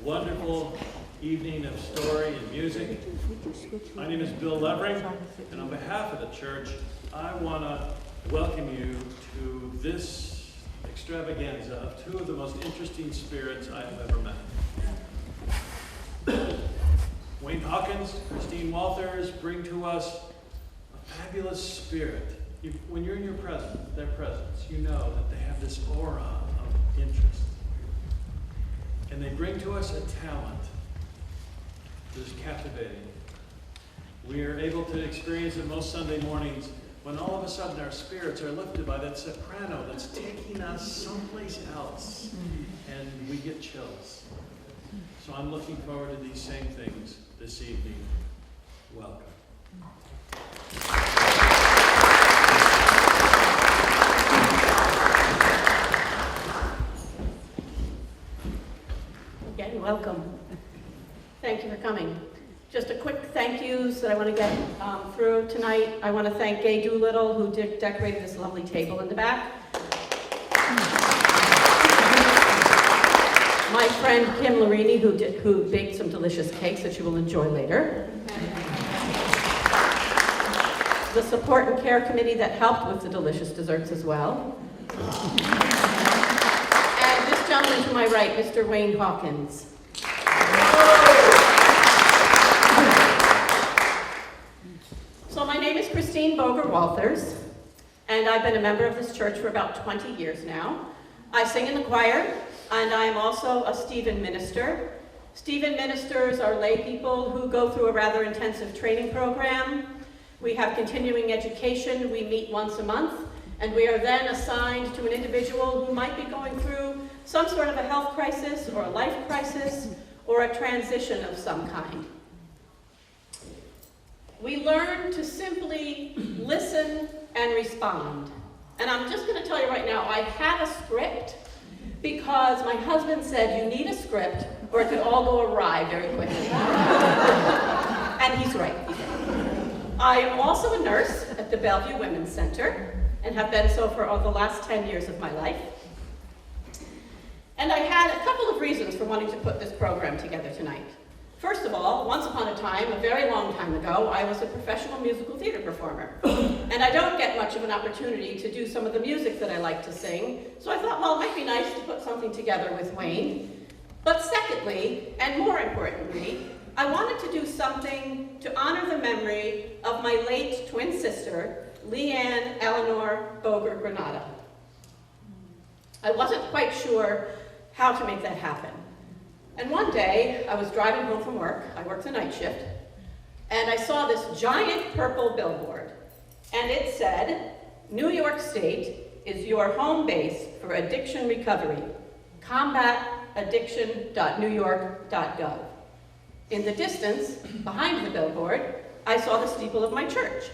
wonderful evening of story and music. My name is Bill Levering, and on behalf of the church, I want to welcome you to this extravaganza of two of the most interesting spirits I have ever met. Wayne Hawkins, Christine Walters bring to us a fabulous spirit. When you're in their presence, you know that they have this aura of interest. And they bring to us a talent that is captivating. We are able to experience it most Sunday mornings when all of a sudden our spirits are lifted by that soprano that's taking us someplace else, and we get chills. So I'm looking forward to these same things this evening. Welcome. Again, welcome. Thank you for coming. Just a quick thank yous that I want to get through tonight. I want to thank Gay Doolittle, who decorated this lovely table in the back. My friend Kim Larini, who baked some delicious cakes that you will enjoy later. The support and care committee that helped with the delicious desserts as well. And this gentleman to my right, Mr. Wayne Hawkins. So my name is Christine Boger Walters, and I've been a member of this church for about 20 years now. I sing in the choir, and I am also a Stephen minister. Stephen ministers are lay people who go through a rather intensive training program. We have continuing education. We meet once a month, and we are then assigned to an individual who might be going through some sort of a health crisis or a life crisis or a transition of some kind. We learn to simply listen and respond. And I'm just going to tell you right now, I had a script because my husband said you need a script or it could all go awry very quickly. And he's right. I am also a nurse at the Bellevue Women's Center and have been so for the last 10 years of my life. And I had a couple of reasons for wanting to put this program together tonight. First of all, once upon a time, a very long time ago, I was a professional musical theater performer. And I don't get much of an opportunity to do some of the music that I like to sing. So I thought, well, it might be nice to put something together with Wayne. But secondly, and more importantly, I wanted to do something to honor the memory of my late twin sister, Leanne Eleanor Boger Granada. I wasn't quite sure how to make that happen. And one day, I was driving home from work, I worked the night shift, and I saw this giant purple billboard. And it said, New York State is your home base for addiction recovery. combataddiction.newyork.gov. In the distance, behind the billboard, I saw the steeple of my church.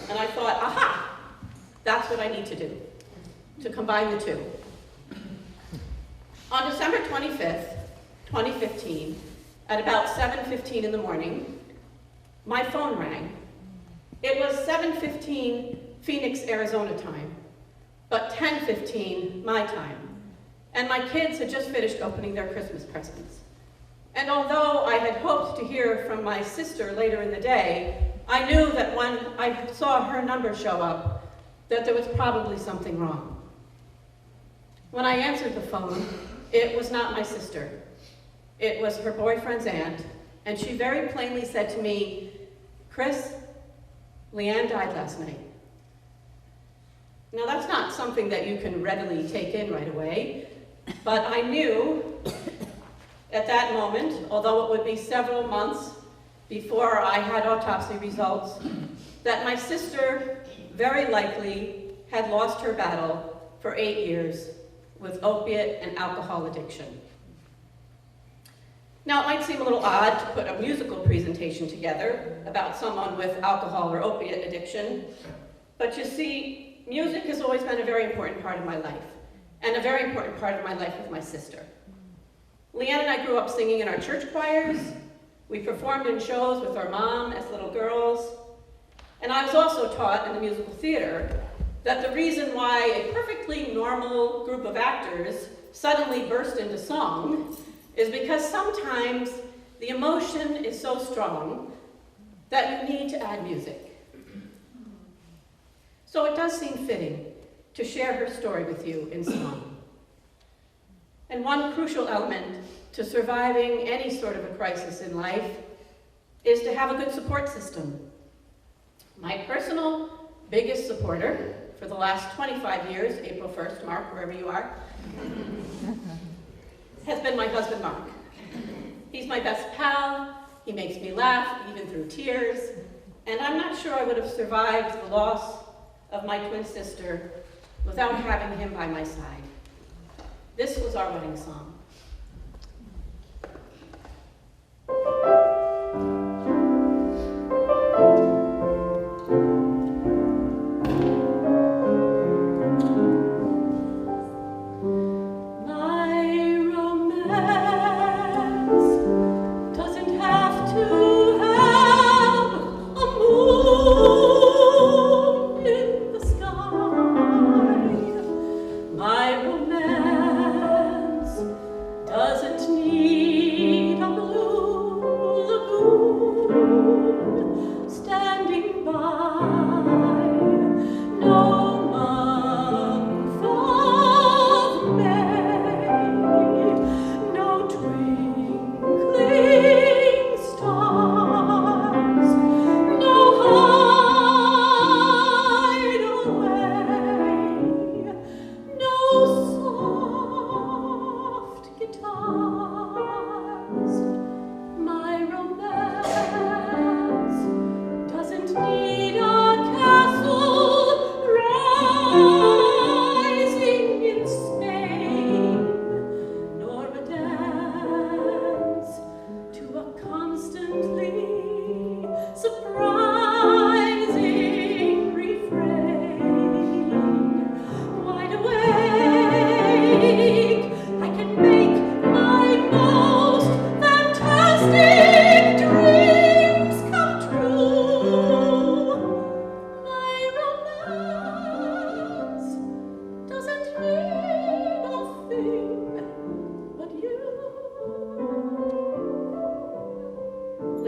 And I thought, aha, that's what I need to do, to combine the two. On December 25th, 2015, at about 7:15 in the morning, my phone rang. It was 7:15 Phoenix, Arizona time, but 10:15 my time. And my kids had just finished opening their Christmas presents. And although I had hoped to hear from my sister later in the day, I knew that when I saw her number show up, that there was probably something wrong. When I answered the phone, it was not my sister. It was her boyfriend's aunt, and she very plainly said to me, Chris, Leanne died last night. Now that's not something that you can readily take in right away, but I knew at that moment, although it would be several months before I had autopsy results, that my sister very likely had lost her battle for 8 years with opiate and alcohol addiction. Now, it might seem a little odd to put a musical presentation together about someone with alcohol or opiate addiction, but you see, music has always been a very important part of my life, and a very important part of my life with my sister. Leanne and I grew up singing in our church choirs. We performed in shows with our mom as little girls. And I was also taught in the musical theater that the reason why a perfectly normal group of actors suddenly burst into song is because sometimes the emotion is so strong that you need to add music. So it does seem fitting to share her story with you in song. And one crucial element to surviving any sort of a crisis in life is to have a good support system. My personal biggest supporter for the last 25 years, April 1st, Mark, wherever you are, has been my husband, Mark. He's my best pal. He makes me laugh, even through tears. And I'm not sure I would have survived the loss of my twin sister without having him by my side. This was our wedding song.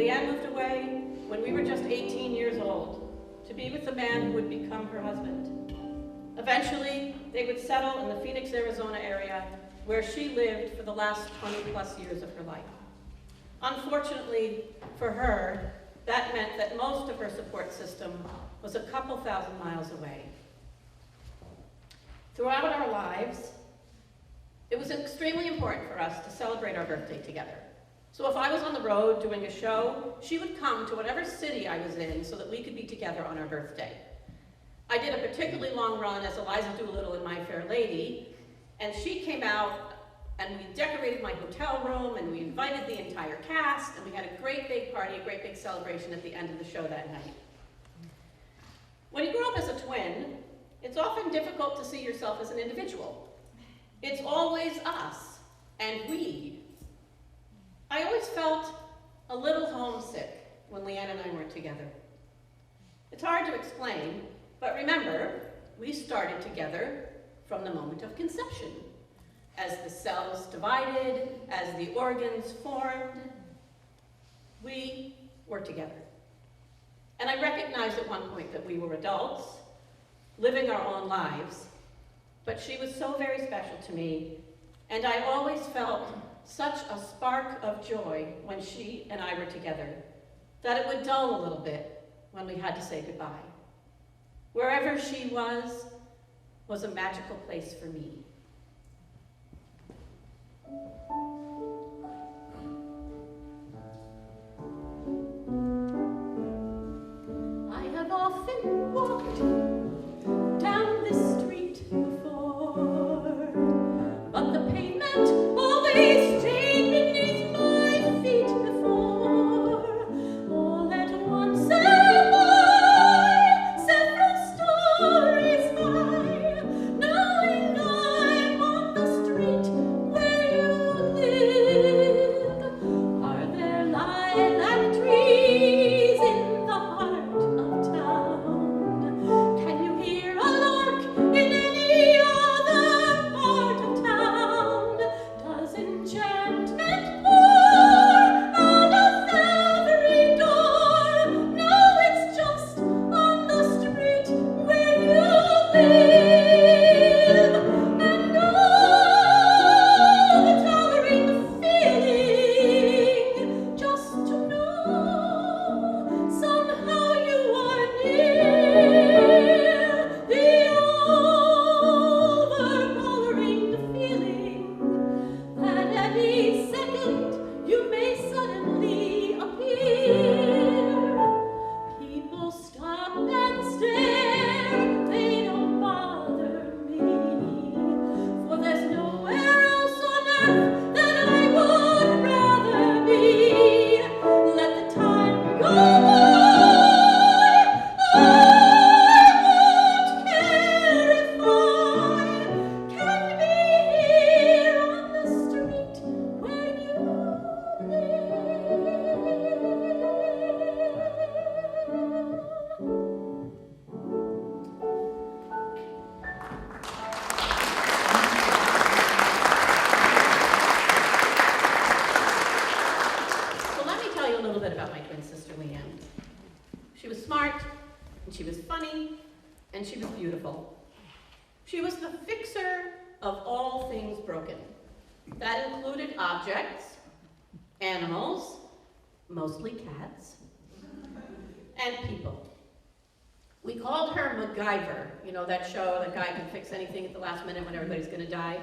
Leanne moved away when we were just 18 years old to be with the man who would become her husband. Eventually, they would settle in the Phoenix, Arizona area where she lived for the last 20-plus years of her life. Unfortunately for her, that meant that most of her support system was a couple thousand miles away. Throughout our lives, it was extremely important for us to celebrate our birthday together. So if I was on the road doing a show, she would come to whatever city I was in so that we could be together on our birthday. I did a particularly long run as Eliza Doolittle in My Fair Lady, and she came out and we decorated my hotel room and we invited the entire cast and we had a great big party, a great big celebration at the end of the show that night. When you grow up as a twin, it's often difficult to see yourself as an individual. It's always us and we. I always felt a little homesick when Leanne and I weren't together. It's hard to explain, but remember, we started together from the moment of conception. As the cells divided, as the organs formed, we were together. And I recognized at one point that we were adults, living our own lives, but she was so very special to me, and I always felt such a spark of joy when she and I were together, that it would dull a little bit when we had to say goodbye. Wherever she was a magical place for me. I have often walked down this street before, but the pavement always stayed beneath my feet before. All at once am I several stories high, knowing I'm on the street where you Leanne. She was smart, and she was funny, and she was beautiful. She was the fixer of all things broken. That included objects, animals, mostly cats, and people. We called her MacGyver, you know, that show, that guy can fix anything at the last minute when everybody's gonna die.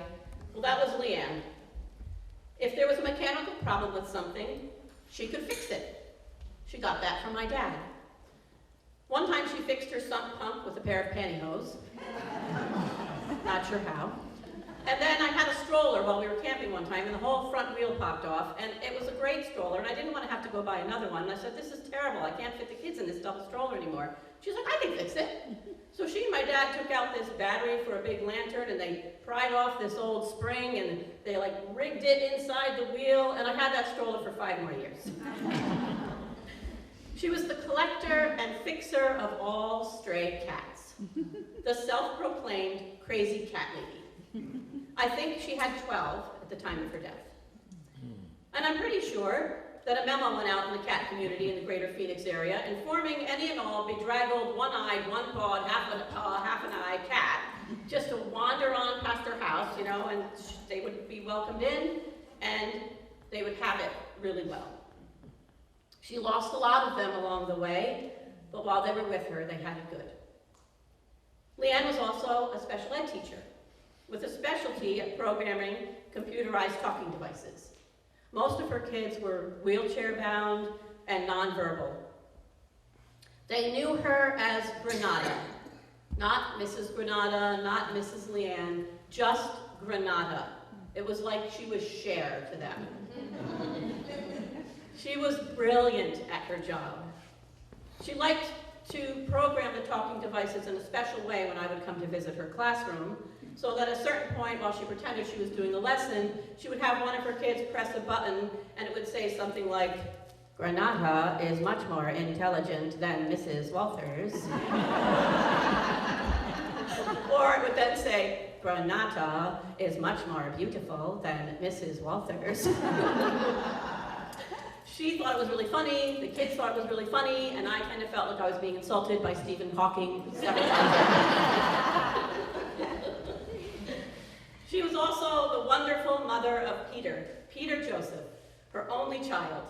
Well, that was Leanne. If there was a mechanical problem with something, she could fix it. She got that from my dad. One time she fixed her sump pump with a pair of pantyhose. Not sure how. And then I had a stroller while we were camping one time, and the whole front wheel popped off, and it was a great stroller, and I didn't want to have to go buy another one. And I said, this is terrible. I can't fit the kids in this double stroller anymore. She's like, I can fix it. So she and my dad took out this battery for a big lantern, and they pried off this old spring, and they like rigged it inside the wheel, and I had that stroller for 5 more years. She was the collector and fixer of all stray cats. The self-proclaimed crazy cat lady. I think she had 12 at the time of her death. And I'm pretty sure that a memo went out in the cat community in the greater Phoenix area informing any and all bedraggled, one-eyed, one-pawed, half-an-eye cat just to wander on past her house, you know, and they would be welcomed in and they would have it really well. She lost a lot of them along the way, but while they were with her, they had it good. Leanne was also a special ed teacher with a specialty at programming computerized talking devices. Most of her kids were wheelchair-bound and nonverbal. They knew her as Granada, not Mrs. Granada, not Mrs. Leanne, just Granada. It was like she was Cher to them. She was brilliant at her job. She liked to program the talking devices in a special way when I would come to visit her classroom, so that at a certain point, while she pretended she was doing the lesson, she would have one of her kids press a button and it would say something like, Granada is much more intelligent than Mrs. Walters. Or it would then say, Granada is much more beautiful than Mrs. Walters. She thought it was really funny, the kids thought it was really funny, and I kind of felt like I was being insulted by Stephen Hawking several times. She was also the wonderful mother of Peter Joseph, her only child.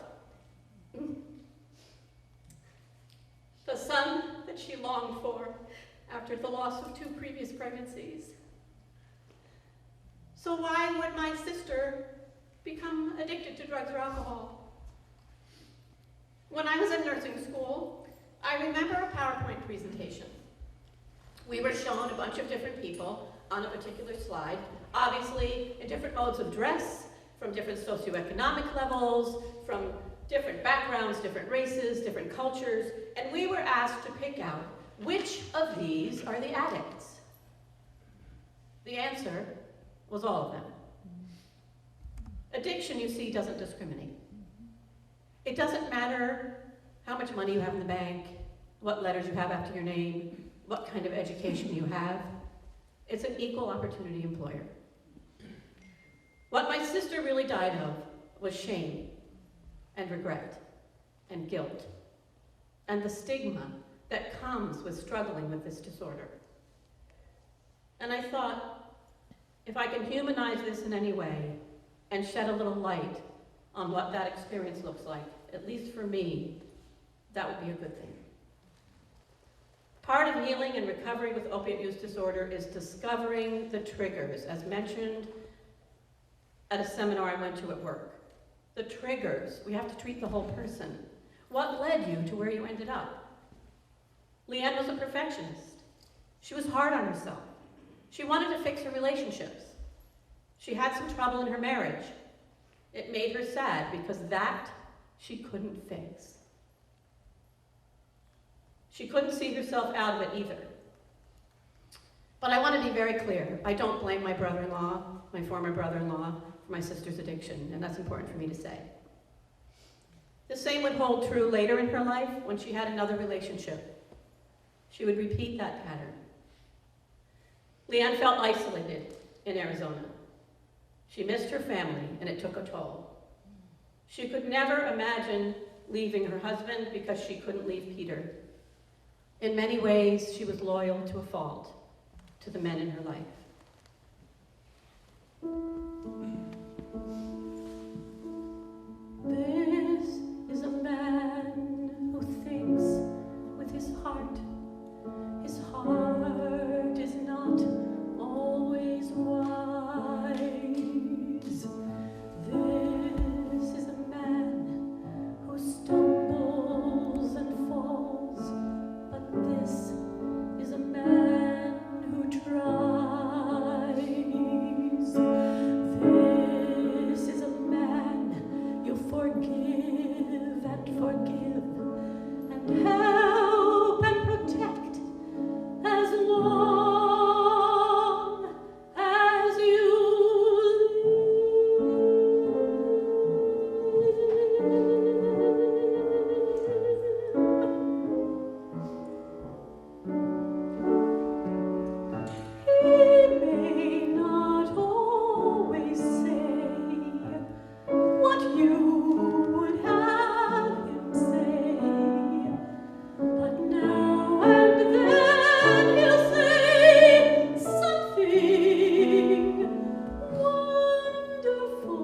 The son that she longed for after the loss of 2 previous pregnancies. So why would my sister become addicted to drugs or alcohol? When I was in nursing school, I remember a PowerPoint presentation. We were shown a bunch of different people on a particular slide, obviously in different modes of dress, from different socioeconomic levels, from different backgrounds, different races, different cultures, and we were asked to pick out which of these are the addicts. The answer was all of them. Addiction, you see, doesn't discriminate. It doesn't matter how much money you have in the bank, what letters you have after your name, what kind of education you have. It's an equal opportunity employer. What my sister really died of was shame and regret and guilt and the stigma that comes with struggling with this disorder. And I thought, if I can humanize this in any way and shed a little light on what that experience looks like, at least for me, that would be a good thing. Part of healing and recovery with opiate use disorder is discovering the triggers, as mentioned at a seminar I went to at work. The triggers, we have to treat the whole person. What led you to where you ended up? Leanne was a perfectionist. She was hard on herself. She wanted to fix her relationships. She had some trouble in her marriage. It made her sad because that she couldn't fix. She couldn't see herself out of it either. But I want to be very clear. I don't blame my brother-in-law, my former brother-in-law, for my sister's addiction, and that's important for me to say. The same would hold true later in her life when she had another relationship. She would repeat that pattern. Leanne felt isolated in Arizona. She missed her family, and it took a toll. She could never imagine leaving her husband because she couldn't leave Peter. In many ways, she was loyal to a fault to the men in her life. This is a man who thinks with his heart. His heart is not always wise. This is a man who stumbles and falls, but this is a man who tries. This is a man you forgive and forgive and help and protect as long as you live. He may not always say what you would have him say, but now and then he'll say something wonderful.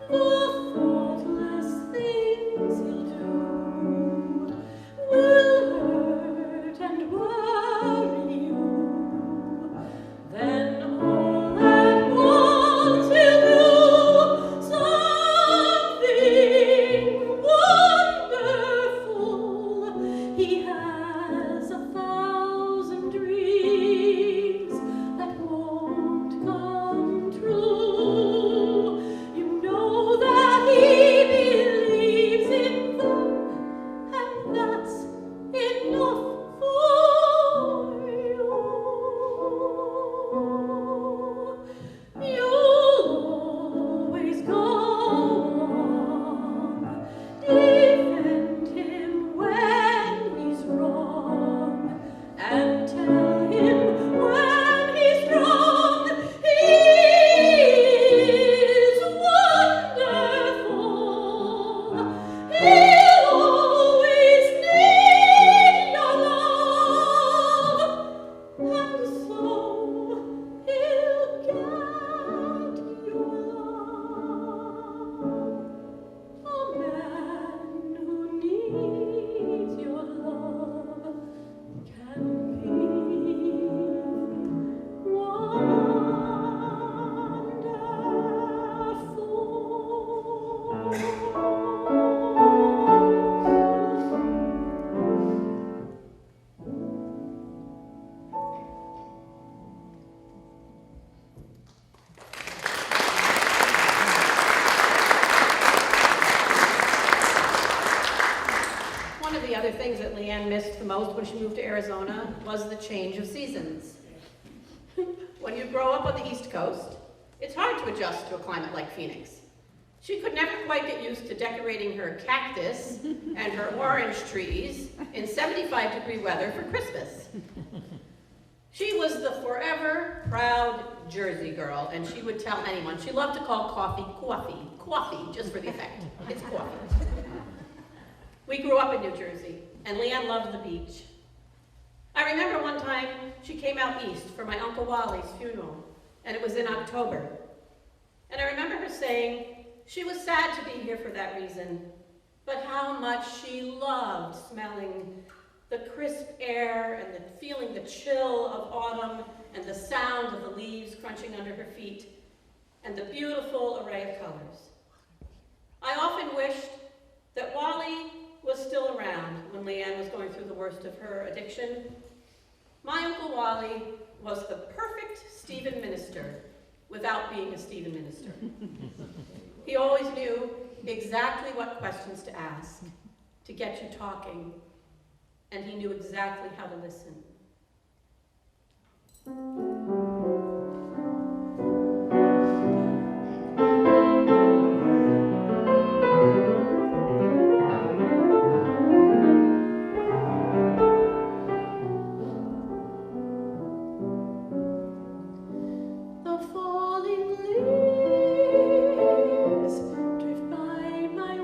The thoughtless things he'll do will hurt and worry you. Then all at once he'll do something wonderful. He has 1,000 dreams that won't come true. You know that he believes in them, and that's enough for you. You'll always go on, defend him when he's wrong, and tell him when he's wrong. He's wonderful. He'll always need your love, and so he'll get your love. A man who needs your love can be One of the other things that Leanne missed the most when she moved to Arizona was the change of seasons. When you grow up on the East Coast, it's hard to adjust to a climate like Phoenix. She could never quite get used to decorating her cactus and her orange trees in 75-degree weather for Christmas. She was the forever proud Jersey girl, and she would tell anyone. She loved to call coffee, coffee, just for the effect. It's coffee. We grew up in New Jersey, and Leanne loved the beach. I remember one time she came out east for my Uncle Wally's funeral, and it was in October. And I remember her saying she was sad to be here for that reason, but how much she loved smelling the crisp air and feeling the chill of autumn and the sound of the leaves crunching under her feet and the beautiful array of colors. I often wished that Wally was still around when Leanne was going through the worst of her addiction. My Uncle Wally was the perfect Stephen Minister without being a Stephen Minister. He always knew exactly what questions to ask to get you talking, and he knew exactly how to listen. The falling leaves drift by my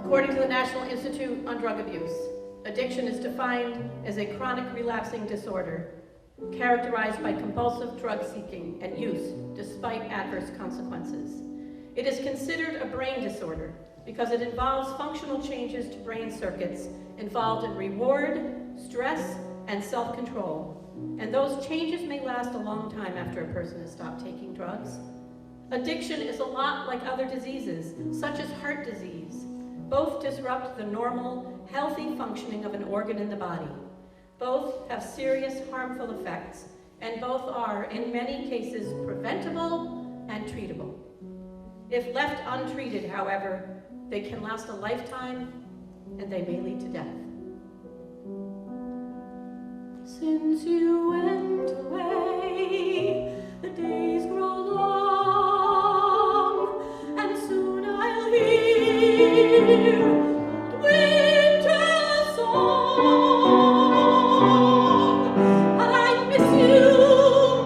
According to the National Institute on Drug Abuse, addiction is defined as a chronic relapsing disorder characterized by compulsive drug seeking and use despite adverse consequences. It is considered a brain disorder because it involves functional changes to brain circuits involved in reward, stress, and self-control. And those changes may last a long time after a person has stopped taking drugs. Addiction is a lot like other diseases, such as heart disease. Both disrupt the normal, healthy functioning of an organ in the body. Both have serious harmful effects, and both are, in many cases, preventable and treatable. If left untreated, however, they can last a lifetime, and they may lead to death. Since you went away, the days grow long, and soon I'll hear winter song. But I miss you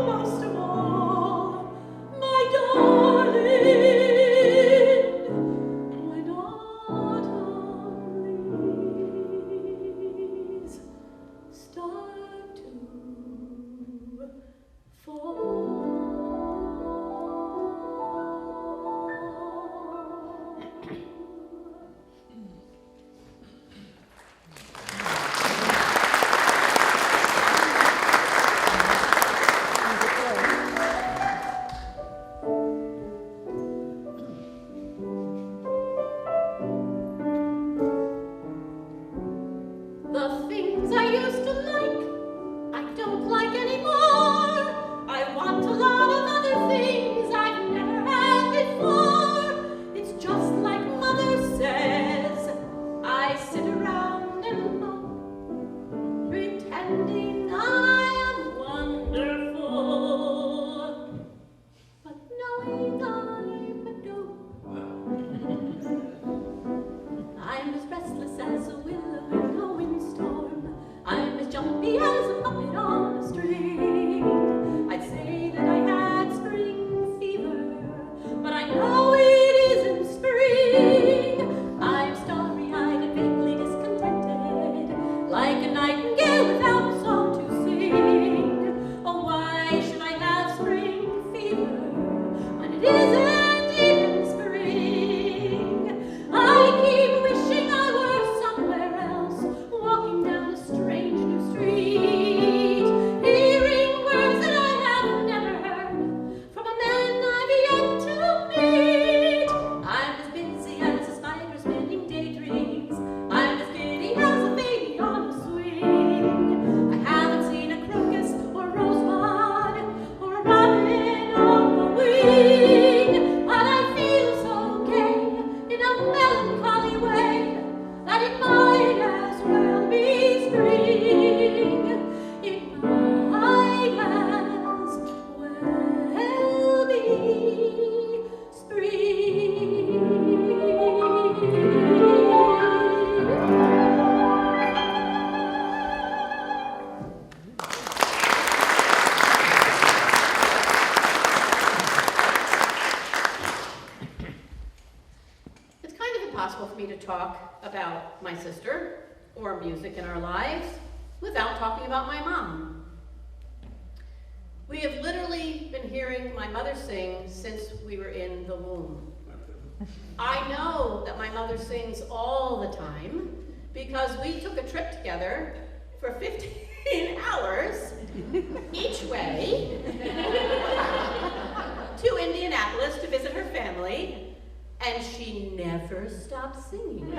most of all, my darling, when autumn leaves start to fall. The things I used to like, I don't like anymore. I want a lot of other things I've never had before. It's just like Mother says, I sit around and moan, pretending I am wonderful, but knowing I'm a dope. I'm as restless as a willow in a windstorm. I'm as jumpy as a puppet on a string. I'd say that I had spring fever, but I know it isn't spring. I'm starry-eyed and vaguely discontented, like a nightingale without a song to sing. Oh, why should I have spring fever when it isn't even spring? I keep wishing I were somewhere else, walking down a strange new street, hearing words that I have never heard from a man I've yet to meet. I'm as busy as a spider spinning daydreams. I'm as giddy as a baby on a swing. I haven't seen a crocus or rosebud or a robin on the wing, but I feel so gay in a melancholy way that it might as well be spring. It might as well be spring. It's kind of impossible for me to talk about my sister or music in our lives without talking about my mom. We have literally been hearing my mother sing since we were in the womb. I know that my mother sings all the time because we took a trip together for 15 hours each way to Indianapolis to visit her family. And she never stopped singing.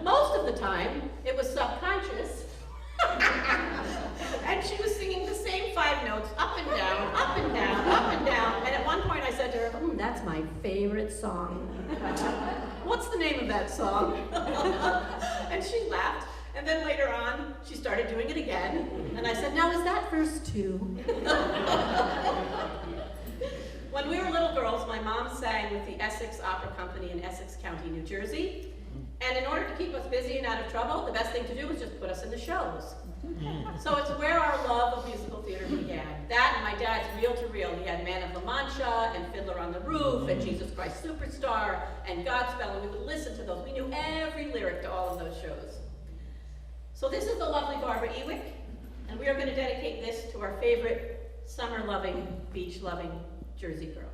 Most of the time, it was subconscious. And she was singing the same 5 notes, up and down, up and down, up and down. And at one point I said to her, that's my favorite song. What's the name of that song? And she laughed. And then later on, she started doing it again. And I said, now is that verse 2? When we were little girls, my mom sang with the Essex Opera Company in Essex County, New Jersey, And in order to keep us busy and out of trouble, the best thing to do was just put us in the shows. So it's where our love of musical theater began. That and my dad's reel-to-reel. He had Man of La Mancha and Fiddler on the Roof and Jesus Christ Superstar and Godspell, and we would listen to those. We knew every lyric to all of those shows. So this is the lovely Barbara Ewick, and we are going to dedicate this to our favorite summer-loving, beach-loving Jersey girl.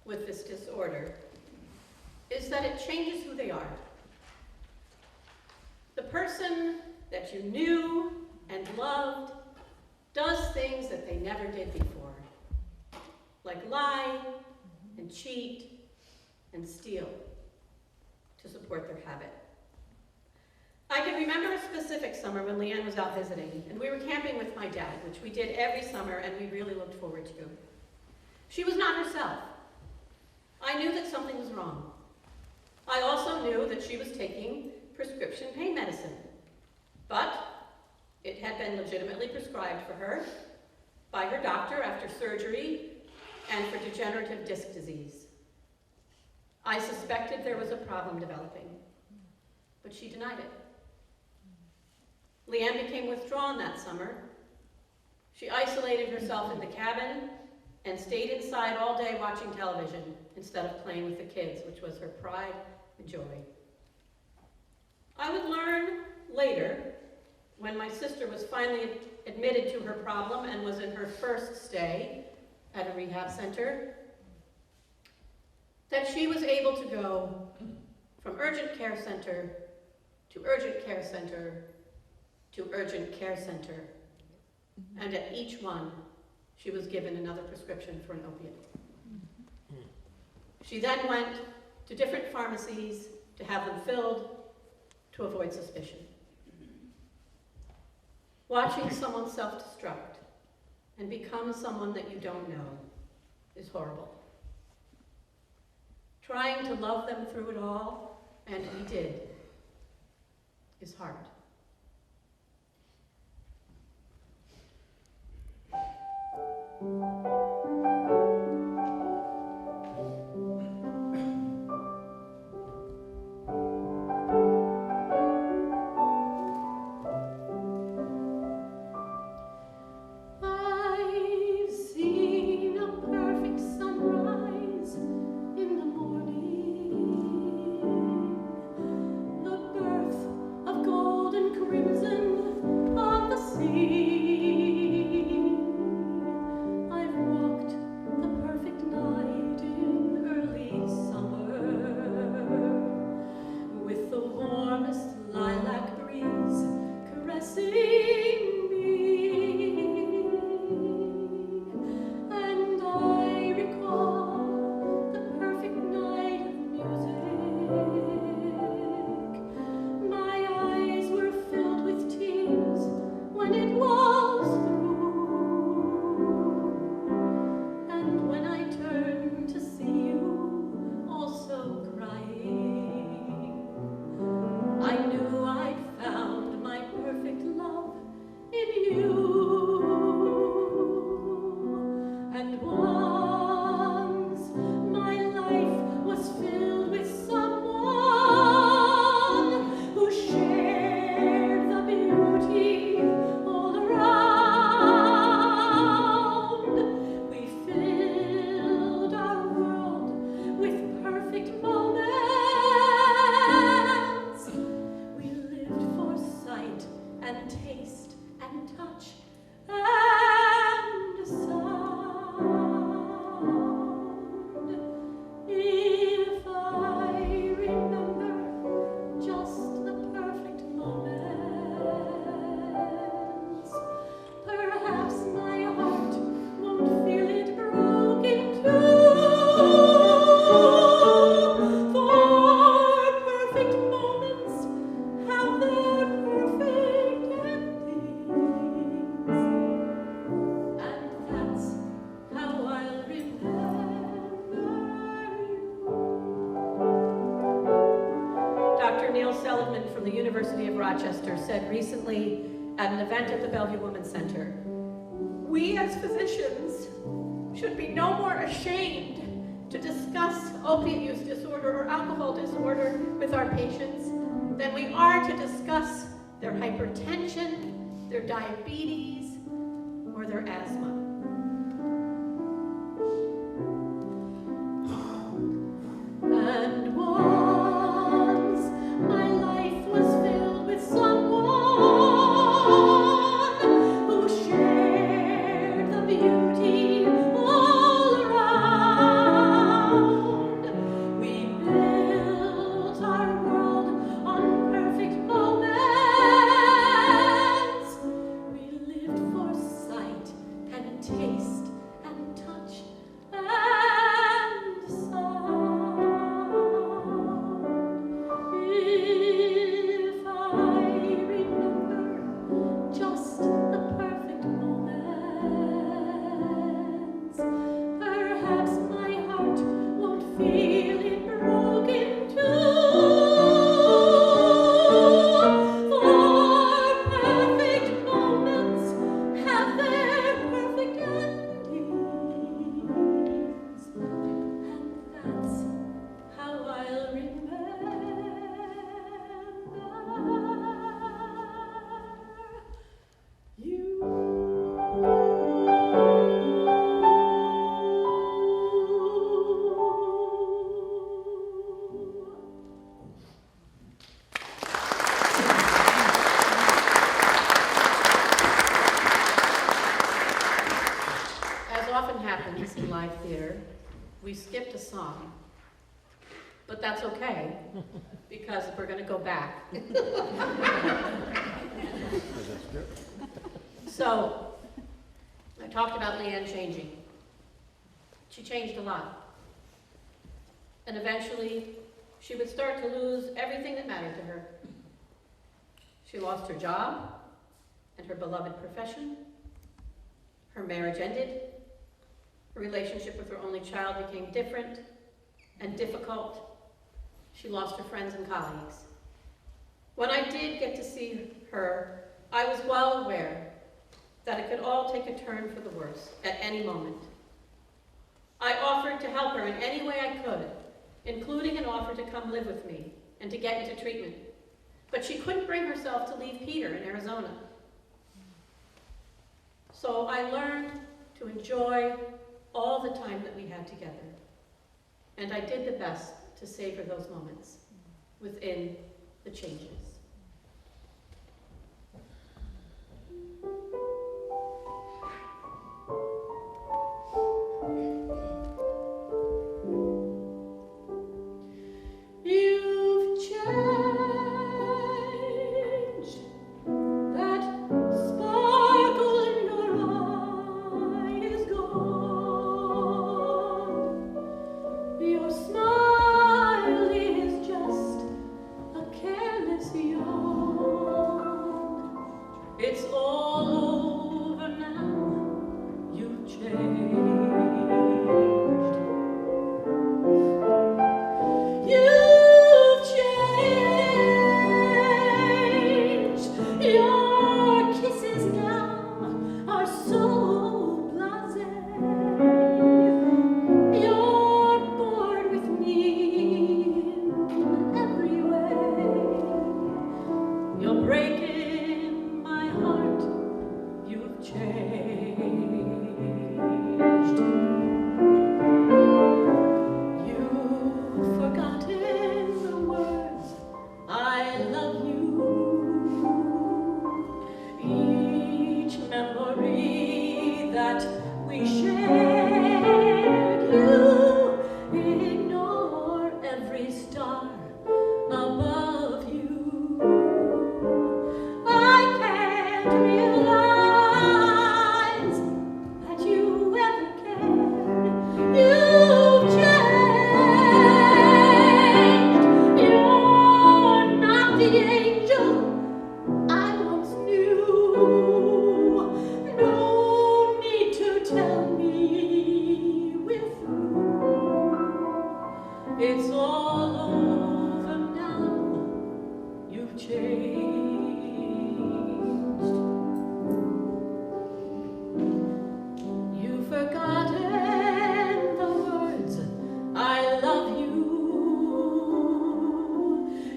with this disorder is that it changes who they are. The person that you knew and loved does things that they never did before, like lie and cheat and steal to support their habit. I can remember a specific summer when Leanne was out visiting, and we were camping with my dad, which we did every summer and we really looked forward to. She was not herself. I knew that something was wrong. I also knew that she was taking prescription pain medicine, but it had been legitimately prescribed for her by her doctor after surgery and for degenerative disc disease. I suspected there was a problem developing. but she denied it. Leanne became withdrawn that summer. She isolated herself in the cabin and stayed inside all day watching television instead of playing with the kids, which was her pride and joy. I would learn later, when my sister was finally admitted to her problem and was in her first stay at a rehab center, that she was able to go from urgent care center to urgent care center to urgent care center. And at each one, she was given another prescription for an opiate. She then went to different pharmacies to have them filled to avoid suspicion. Watching someone self-destruct and become someone that you don't know is horrible. Trying to love them through it all, and we did, is hard. Said recently at an event at the Bellevue Women's Center, we as physicians should be no more ashamed to discuss opiate use disorder or alcohol disorder with our patients than we are to discuss their hypertension, their diabetes, or their asthma. And once my life was filled with someone who shared the beauty all around. We built our world on perfect moments. We lived for sight and we skipped a song. But that's okay, because we're going to go back. So, I talked about Leanne changing. She changed a lot. And eventually, she would start to lose everything that mattered to her. She lost her job and her beloved profession. Her marriage ended. Her relationship with her only child became different and difficult. She lost her friends and colleagues. When I did get to see her, I was well aware that it could all take a turn for the worse at any moment. I offered to help her in any way I could, including an offer to come live with me and to get into treatment. But she couldn't bring herself to leave Peter in Arizona. So I learned to enjoy all the time that we had together. And I did the best to savor those moments within the changes. You've changed. That sparkle in your eye is gone. Your smile is just a careless yawn. It's all over now. You've changed. You've changed. Your kisses now are so blasé. You're bored with me in every way. You're breaking my heart. You've changed. You've forgotten the words I love you. Each memory that we shared, you ignore every star above you. I can't realize that you ever cared. You've changed. You're not the angel I once knew. No need to tell me we're through. It's all over now. You've changed. You've forgotten the words I love you.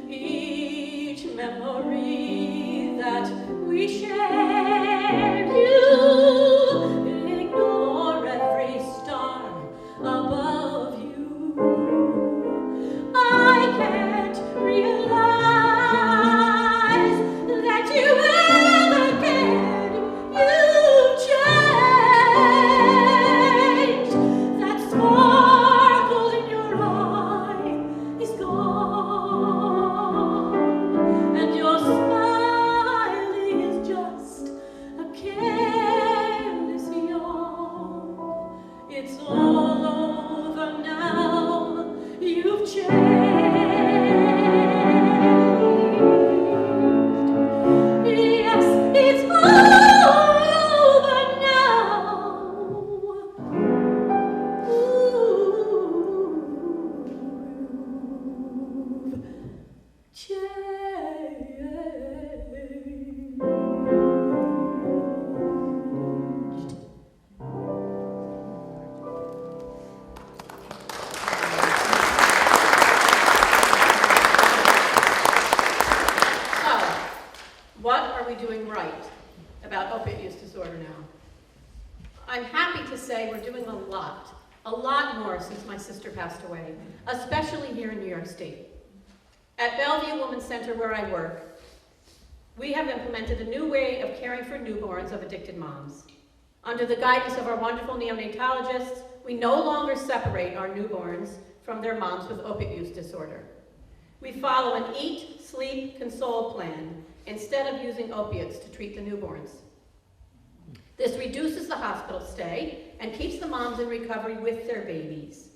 Each memory that we shared, you ignore every star above you. I can't realize that you ever cared. You've changed. That sparkle in your eye is gone, and your smile is just a careless yawn. It's all over now. You've changed. Yes, it's all over now. You've changed. So, what are we doing right about opiate use disorder now? I'm happy to say we're doing a lot more since my sister passed away, especially here in New York State. At Bellevue Women's Center, where I work, we have implemented a new way of caring for newborns of addicted moms. Under the guidance of our wonderful neonatologists, we no longer separate our newborns from their moms with opiate use disorder. We follow an eat, sleep, console plan instead of using opiates to treat the newborns. This reduces the hospital stay and keeps the moms in recovery with their babies.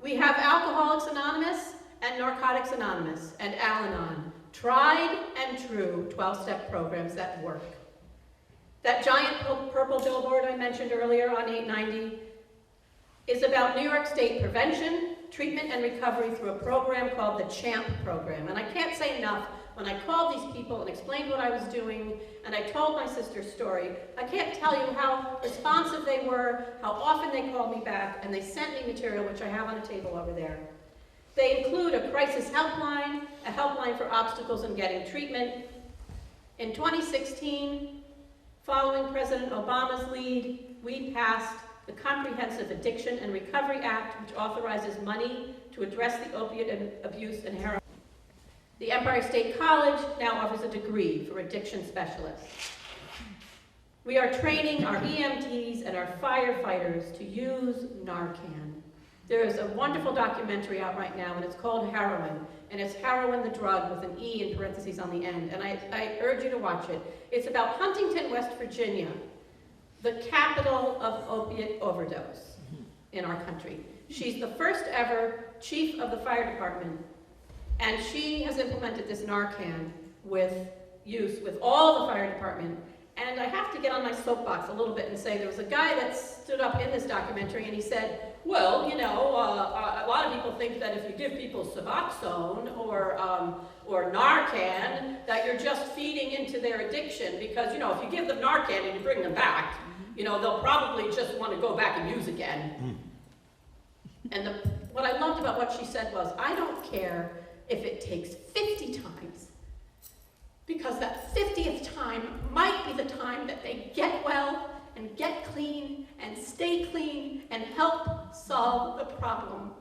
We have Alcoholics Anonymous and Narcotics Anonymous and Al-Anon, tried and true 12-step programs that work. That giant purple billboard I mentioned earlier on 890 is about New York State prevention, treatment, and recovery through a program called the CHAMP program. And I can't say enough, when I called these people and explained what I was doing, and I told my sister's story, I can't tell you how responsive they were, how often they called me back, and they sent me material, which I have on a table over there. They include a crisis helpline, a helpline for obstacles in getting treatment. In 2016, following President Obama's lead, we passed the Comprehensive Addiction and Recovery Act, which authorizes money to address the opiate abuse and heroin. The Empire State College now offers a degree for addiction specialists. We are training our EMTs and our firefighters to use Narcan. There is a wonderful documentary out right now, and it's called Heroin, and it's heroin the drug with an E in parentheses on the end, and I urge you to watch it. It's about Huntington, West Virginia, the capital of opiate overdose in our country. She's the first ever chief of the fire department, and she has implemented this Narcan with use with all the fire department. And I have to get on my soapbox a little bit and say there was a guy that stood up in this documentary and he said, well, you know, a lot of people think that if you give people Suboxone or Narcan, that you're just feeding into their addiction because, you know, if you give them Narcan and you bring them back, you know, they'll probably just want to go back and use again. And what I loved about what she said was, I don't care if it takes 50 times, because that 50th time might be the time that they get well and get clean and stay clean and help solve the problem.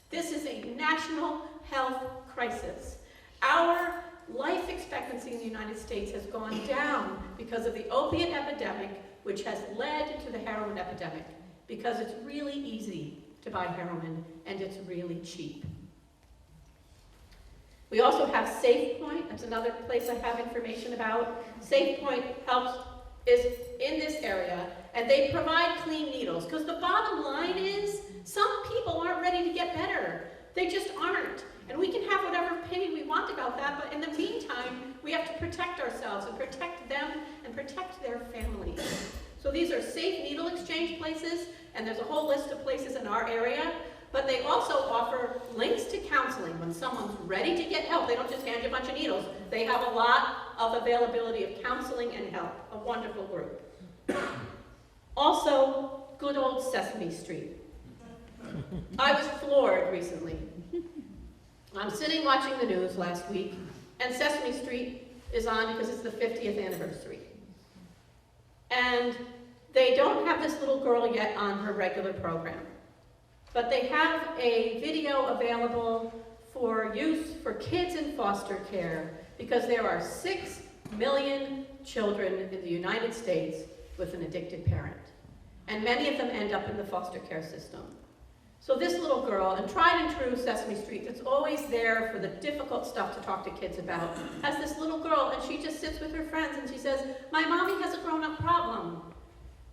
This is a national health crisis. Our life expectancy in the United States has gone down because of the opiate epidemic, which has led to the heroin epidemic, because it's really easy to buy heroin and it's really cheap. We also have SafePoint. That's another place I have information about. SafePoint is in this area, and they provide clean needles. Because the bottom line is, some people aren't ready to get better. They just aren't. And we can have whatever opinion we want about that, but in the meantime, we have to protect ourselves and protect them and protect their families. So these are safe needle exchange places, and there's a whole list of places in our area. But they also offer links to counseling when someone's ready to get help. They don't just hand you a bunch of needles. They have a lot of availability of counseling and help. A wonderful group. Also, good old Sesame Street. I was floored recently. I'm sitting watching the news last week, and Sesame Street is on because it's the 50th anniversary. And they don't have this little girl yet on her regular program. But they have a video available for use for kids in foster care because there are 6 million children in the United States with an addicted parent. And many of them end up in the foster care system. So this little girl, and tried and true Sesame Street, that's always there for the difficult stuff to talk to kids about, has this little girl, and she just sits with her friends and she says, my mommy has a grown-up problem.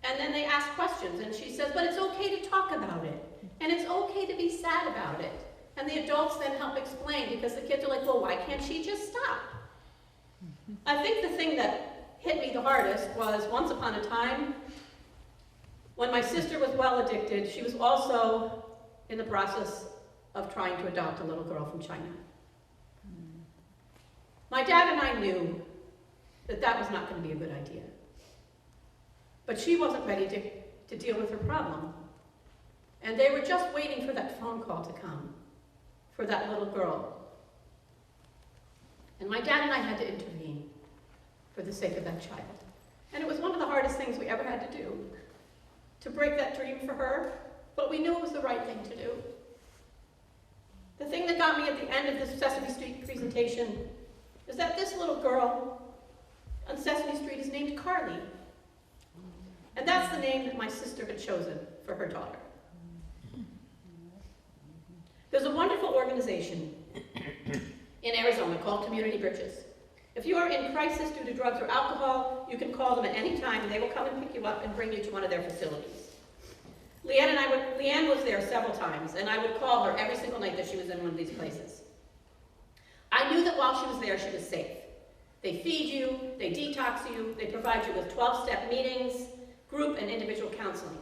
And then they ask questions, and she says, but it's okay to talk about it. And it's okay to be sad about it. And the adults then help explain, because the kids are like, well, why can't she just stop? I think the thing that hit me the hardest was once upon a time, when my sister was well addicted, she was also in the process of trying to adopt a little girl from China. My dad and I knew that that was not going to be a good idea. But she wasn't ready to deal with her problem. And they were just waiting for that phone call to come for that little girl. And my dad and I had to intervene for the sake of that child. And it was one of the hardest things we ever had to do, to break that dream for her, but we knew it was the right thing to do. The thing that got me at the end of this Sesame Street presentation is that this little girl on Sesame Street is named Carly. And that's the name that my sister had chosen for her daughter. There's a wonderful organization in Arizona called Community Bridges. If you are in crisis due to drugs or alcohol, you can call them at any time, and they will come and pick you up and bring you to one of their facilities. Leanne was there several times, and I would call her every single night that she was in one of these places. I knew that while she was there, she was safe. They feed you, they detox you, they provide you with 12-step meetings, group and individual counseling.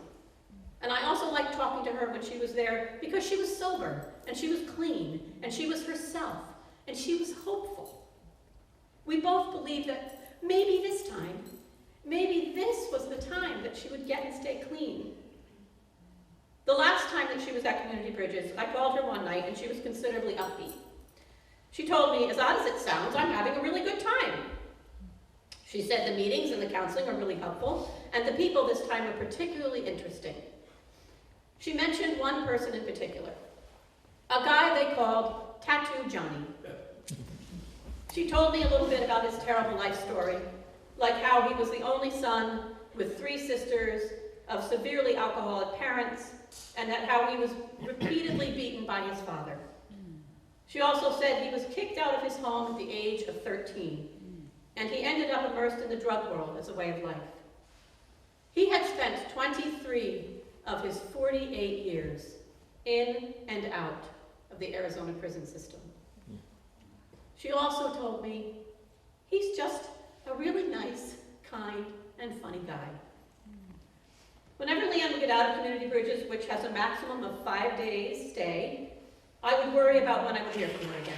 And I also liked talking to her when she was there because she was sober, and she was clean, and she was herself, and she was hopeful. We both believed that maybe this time, maybe this was the time that she would get and stay clean. The last time that she was at Community Bridges, I called her one night and she was considerably upbeat. She told me, as odd as it sounds, I'm having a really good time. She said the meetings and the counseling are really helpful, and the people this time are particularly interesting. She mentioned one person in particular, a guy they called Tattoo Johnny. She told me a little bit about his terrible life story, like how he was the only son with 3 sisters of severely alcoholic parents, and that how he was repeatedly beaten by his father. She also said he was kicked out of his home at the age of 13, and he ended up immersed in the drug world as a way of life. He had spent 23 of his 48 years in and out of the Arizona prison system. She also told me, he's just a really nice, kind, and funny guy. Whenever Leanne would get out of Community Bridges, which has a maximum of 5 days stay, I would worry about when I would hear from her again.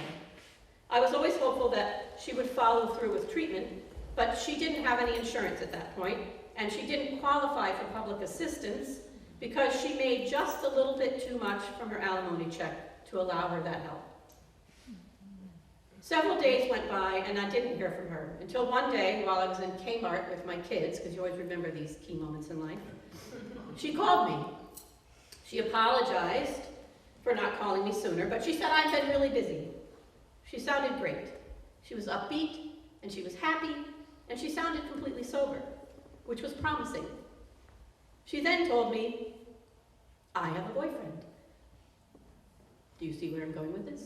I was always hopeful that she would follow through with treatment, but she didn't have any insurance at that point, and she didn't qualify for public assistance because she made just a little bit too much from her alimony check to allow her that help. Several days went by and I didn't hear from her until one day while I was in Kmart with my kids, because you always remember these key moments in life, she called me. She apologized for not calling me sooner, but she said I'd been really busy. She sounded great. She was upbeat, and she was happy, and she sounded completely sober, which was promising. She then told me, I have a boyfriend. Do you see where I'm going with this?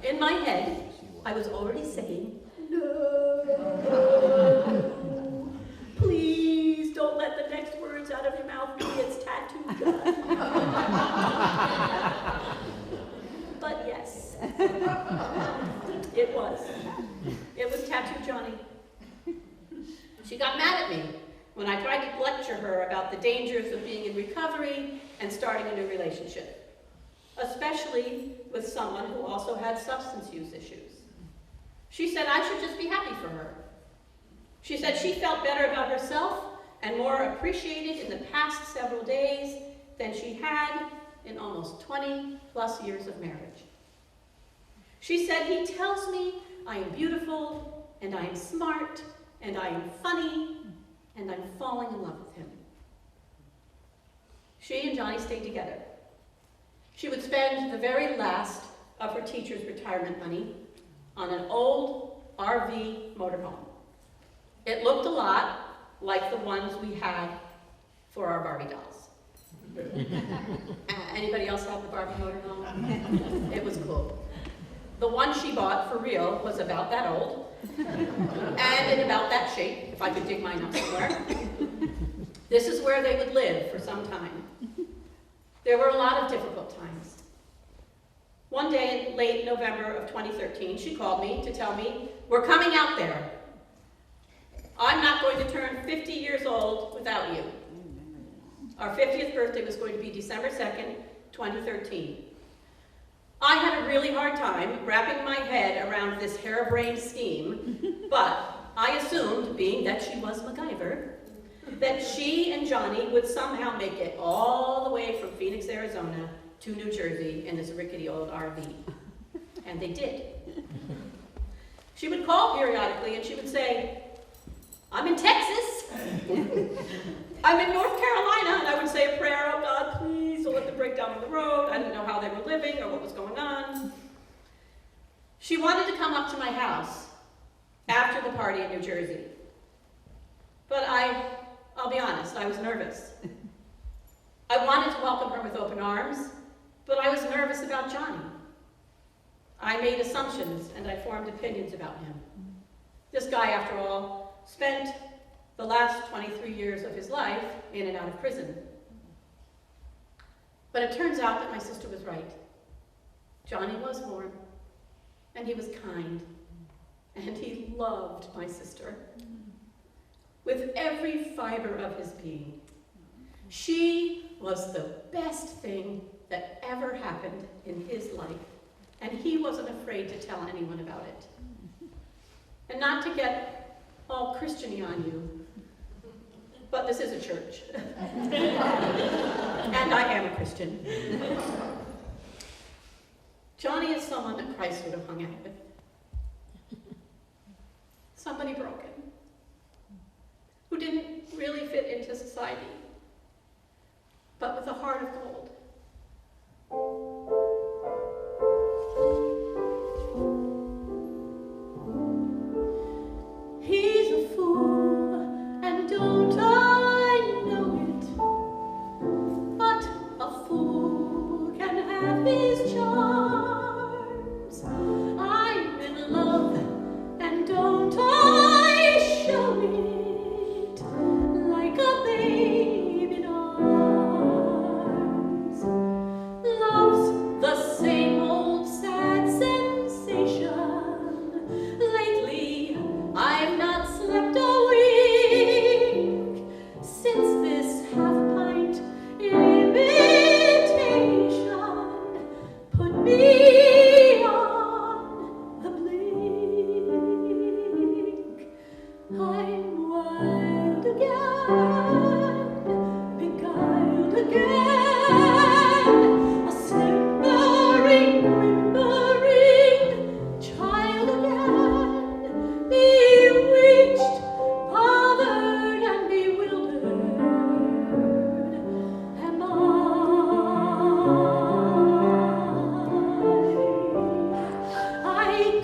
In my head, I was already saying, no, please don't let the next words out of your mouth be it's Tattoo Johnny. But yes, it was. It was Tattoo Johnny. She got mad at me when I tried to lecture her about the dangers of being in recovery and starting a new relationship, especially with someone who also had substance use issues. She said I should just be happy for her. She said she felt better about herself and more appreciated in the past several days than she had in almost 20 plus years of marriage. She said, he tells me I am beautiful, and I am smart, and I am funny, and I'm falling in love with him. She and Johnny stayed together. She would spend the very last of her teacher's retirement money on an old RV motorhome. It looked a lot like the ones we had for our Barbie dolls. Anybody else have the Barbie motorhome? It was cool. The one she bought for real was about that old, and in about that shape, if I could dig mine up somewhere. This is where they would live for some time. There were a lot of difficult times. One day in late November of 2013, she called me to tell me, we're coming out there. I'm not going to turn 50 years old without you. Our 50th birthday was going to be December 2nd, 2013. I had a really hard time wrapping my head around this harebrained scheme, but I assumed, being that she was MacGyver, that she and Johnny would somehow make it all the way from Phoenix, Arizona to New Jersey in this rickety old RV. And they did. She would call periodically and she would say, I'm in Texas. I'm in North Carolina. And I would say a prayer, oh God, please don't let them break down on the road. I didn't know how they were living or what was going on. She wanted to come up to my house after the party in New Jersey. But I I'll be honest, I was nervous. I wanted to welcome her with open arms, but I was nervous about Johnny. I made assumptions and I formed opinions about him. This guy, after all, spent the last 23 years of his life in and out of prison. But it turns out that my sister was right. Johnny was warm, and he was kind, and he loved my sister with every fiber of his being. She was the best thing that ever happened in his life, and he wasn't afraid to tell anyone about it. And not to get all Christian-y on you, but this is a church. And I am a Christian. Johnny is someone that Christ would have hung out with. Somebody broken, who didn't really fit into society, but with a heart of gold. He's a fool, and don't I know it? But a fool can have his charms. I'm in love, and don't I show it? Like a babe in arms. Love's the same old sad sensation. Lately, I've not slept a wink since this half-pint imitation put me on the blink. I'm wild again, beguiled again, a simpering, whimpering child again, bewitched, bothered, and bewildered am I. I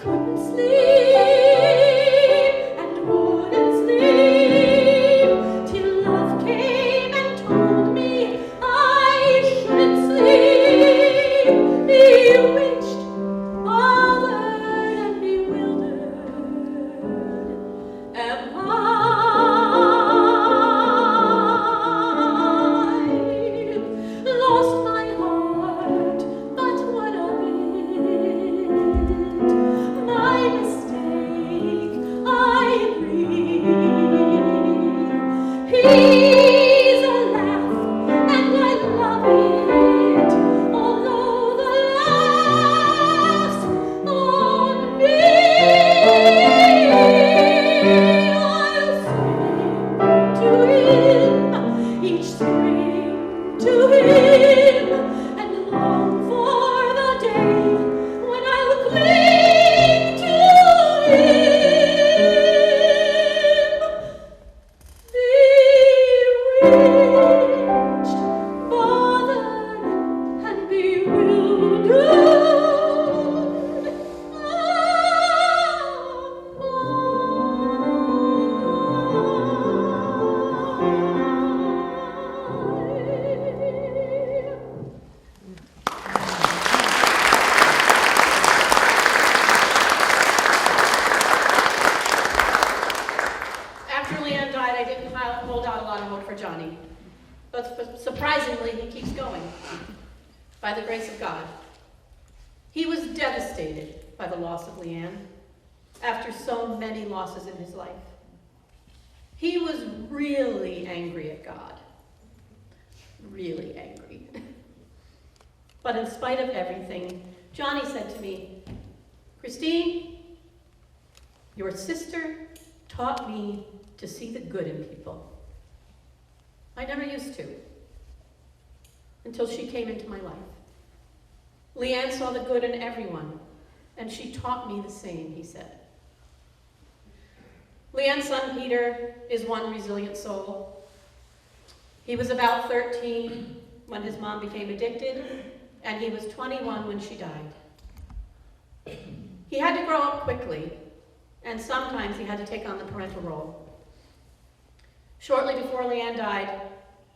couldn't sleep and wouldn't sleep till love came and told me I shouldn't sleep. Bewitched, bothered, and bewildered am I. Lost my heart, but what of it? My mistake, I agree. He's a laugh, and I love it, although the laugh's on me. I'll sing to him each spring, to him, and long for the day when I'll cling to him. Bewitched, bothered, and bewildered After Leanne died, I didn't hold out a lot of hope for Johnny. But surprisingly, he keeps going, by the grace of God. He was devastated by the loss of Leanne, after so many losses in his life. He was really angry at God. Really angry. But in spite of everything, Johnny said to me, "Christine, your sister taught me to see the good in people. I never used to, until she came into my life. Leanne saw the good in everyone, and she taught me the same," he said. Leanne's son, Peter, is one resilient soul. He was about 13 when his mom became addicted, and he was 21 when she died. He had to grow up quickly, and sometimes he had to take on the parental role. Shortly before Leanne died,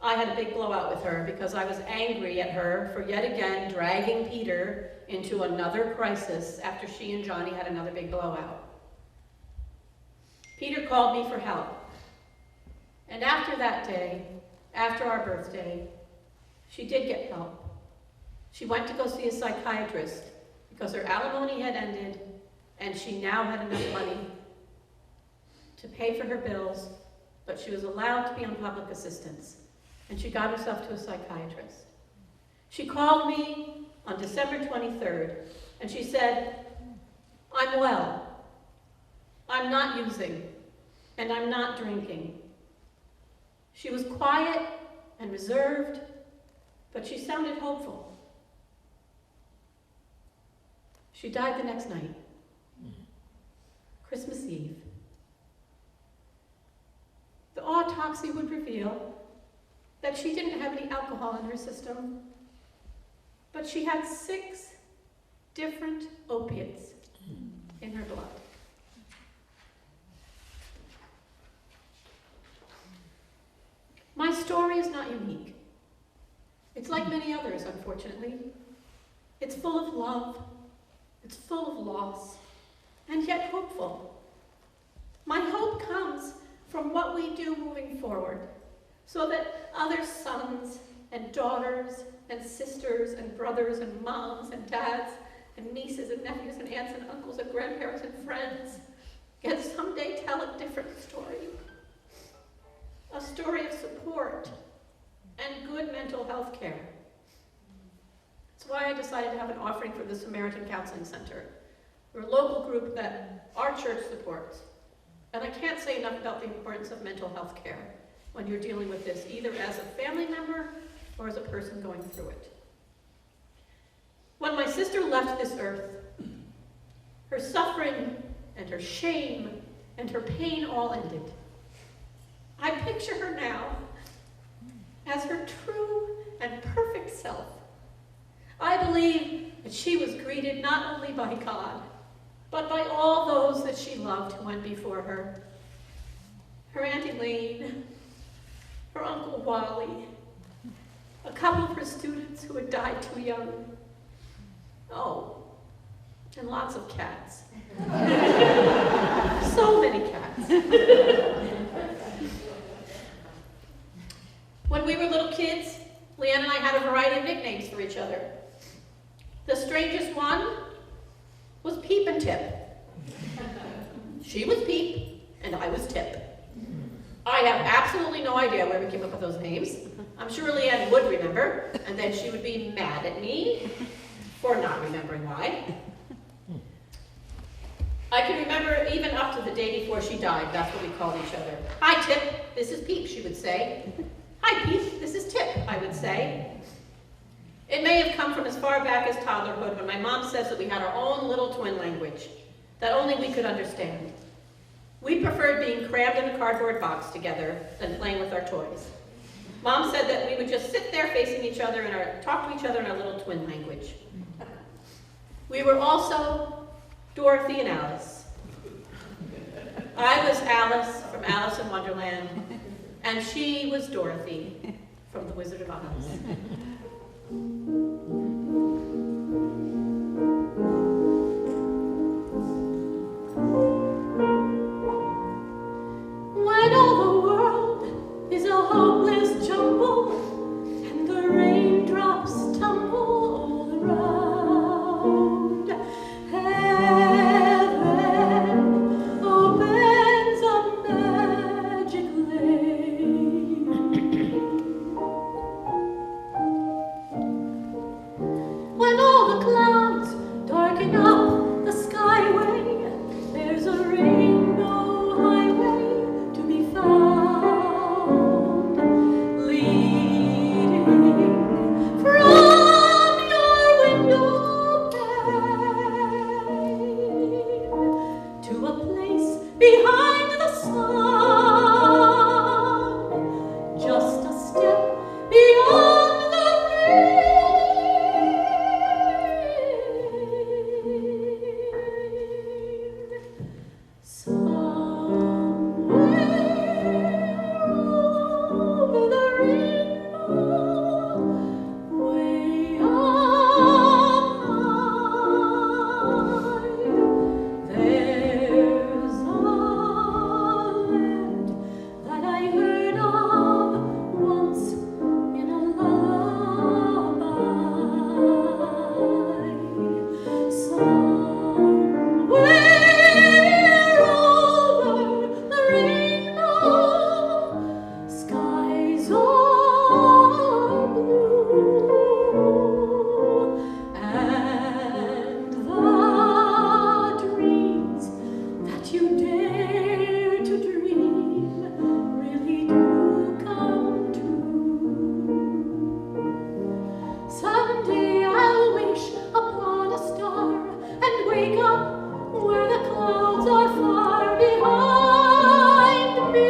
I had a big blowout with her because I was angry at her for yet again dragging Peter into another crisis after she and Johnny had another big blowout. Peter called me for help. And after that day, after our birthday, she did get help. She went to go see a psychiatrist because her alimony had ended and she now had enough money to pay for her bills, but she was allowed to be on public assistance, and she got herself to a psychiatrist. She called me on December 23rd, and she said, "I'm well. I'm not using, and I'm not drinking." She was quiet and reserved, but she sounded hopeful. She died the next night, Christmas Eve. The autopsy would reveal that she didn't have any alcohol in her system, but she had 6 different opiates in her blood. My story is not unique. It's like many others, unfortunately. It's full of love, it's full of loss, and yet hopeful. My hope comes from what we do moving forward, so that other sons and daughters and sisters and brothers and moms and dads and nieces and nephews and aunts and uncles and grandparents and friends can someday tell a different story. A story of support and good mental health care. That's why I decided to have an offering for the Samaritan Counseling Center. We're a local group that our church supports. And I can't say enough about the importance of mental health care when you're dealing with this, either as a family member or as a person going through it. When my sister left this earth, her suffering and her shame and her pain all ended. I picture her now as her true and perfect self. I believe that she was greeted not only by God, but by all those that she loved who went before her. Her Aunt Elaine, her Uncle Wally, a couple of her students who had died too young. Oh, and lots of cats. So many cats. When we were little kids, Leanne and I had a variety of nicknames for each other. The strangest one was Peep and Tip. She was Peep, and I was Tip. I have absolutely no idea where we came up with those names. I'm sure Leanne would remember, and then she would be mad at me for not remembering why. I can remember even up to the day before she died, that's what we called each other. "Hi, Tip, this is Peep," she would say. "Hi, Peep, this is Tip," I would say. It may have come from as far back as toddlerhood, when my mom says that we had our own little twin language that only we could understand. We preferred being crammed in a cardboard box together than playing with our toys. Mom said that we would just sit there facing each other and talk to each other in our little twin language. We were also Dorothy and Alice. I was Alice from Alice in Wonderland, and she was Dorothy from The Wizard of Oz. When all the world is a hopeless jumble and the raindrops tumble all around, heaven opens a magic lane. When all the clouds darken up the skyway, there's a rainbow highway to be found, leading from your window pane to a place behind the sun, just a step beyond the rain. Somewhere behind me,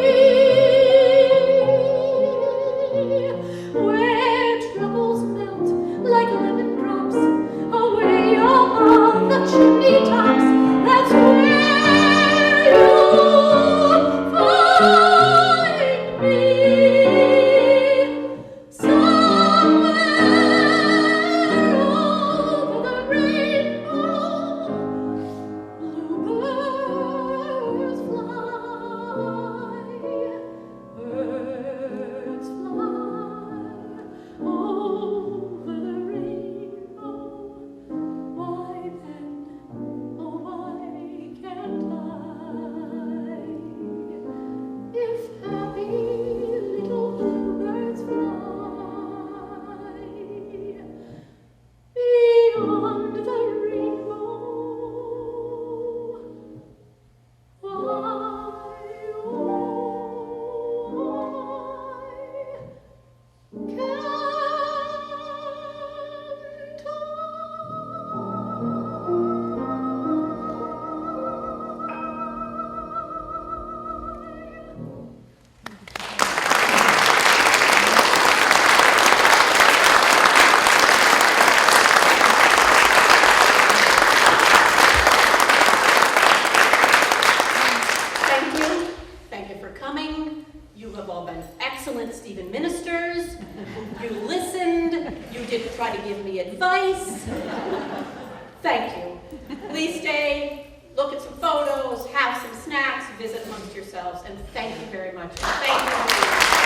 where troubles melt like lemon drops away on the chimney tops. That's where you'll find me, somewhere over the rainbow. Bluebirds fly, birds fly over the rainbow. Why then, oh why can't I? If happy little bluebirds fly beyond the rainbow, why, Thank you. Thank you for coming. You have all been excellent Stephen ministers. You listened. You didn't try to give me advice. Thank you. Please stay, look at some photos, have some snacks, visit amongst yourselves, and thank you very much. And thank you.